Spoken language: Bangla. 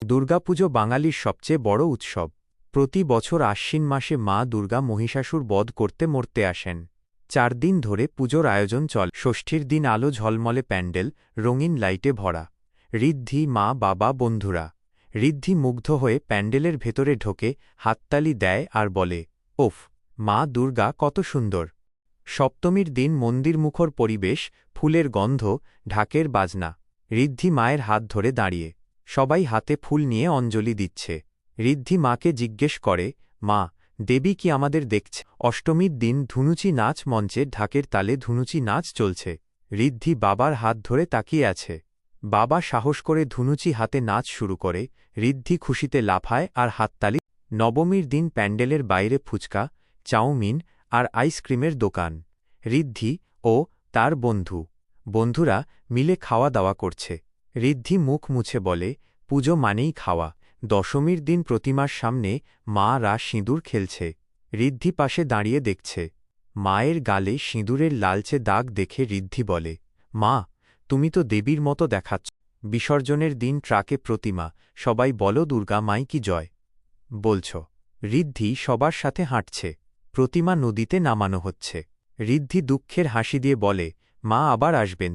দুর্গাপুজো বাঙালির সবচেয়ে বড় উৎসব। প্রতি বছর আশ্বিন মাসে মা দুর্গা মহিষাসুর বধ করতে মরতে আসেন। 4 দিন ধরে পুজোর আয়োজন চলে। ষষ্ঠীর দিন আলো ঝলমলে প্যান্ডেল, রঙিন লাইটে ভরা। ঋদ্ধি, মা, বাবা, বন্ধুরা। ঋদ্ধি মুগ্ধ হয়ে প্যান্ডেলের ভেতরে ঢোকে, হাততালি দেয় আর বলে, ওফ, মা দুর্গা কত সুন্দর। সপ্তমীর দিন মন্দিরমুখর পরিবেশ, ফুলের গন্ধ, ঢাকের বাজনা। ঋদ্ধি মায়ের হাত ধরে দাঁড়িয়ে। সবাই হাতে ফুল নিয়ে অঞ্জলি দিচ্ছে। ঋদ্ধি মাকে জিজ্ঞেস করে, মা, দেবী কি আমাদের দেখছে? অষ্টমীর দিন ধুনুচি নাচ মঞ্চে, ঢাকের তালে ধুনুচি নাচ চলছে। ঋদ্ধি বাবার হাত ধরে তাকিয়ে আছে। বাবা সাহস করে ধুনুচি হাতে নাচ শুরু করে। ঋদ্ধি খুশিতে লাফায় আর হাততালি। নবমীর দিন প্যান্ডেলের বাইরে ফুচকা, চাউমিন আর আইসক্রিমের দোকান। ঋদ্ধি ও তার বন্ধুরা মিলে খাওয়া দাওয়া করছে। ঋদ্ধি মুখ মুছে বলে, পুজো মানেই খাওয়া। দশমীর দিন প্রতিমার সামনে মা রা সিঁদুর খেলছে। ঋদ্ধি পাশে দাঁড়িয়ে দেখছে। মায়ের গালে সিঁদুরের লালচে দাগ দেখে ঋদ্ধি বলে, মা, তুমি তো দেবীর মতো দেখাচ্ছ। বিসর্জনের দিন ট্রাকে প্রতিমা, সবাই বলো দুর্গা মাই কি জয় বলছ। ঋদ্ধি সবার সাথে হাঁটছে। প্রতিমা নদীতে নামানো হচ্ছে। ঋদ্ধি দুঃখের হাসি দিয়ে বলে, মা আবার আসবেন।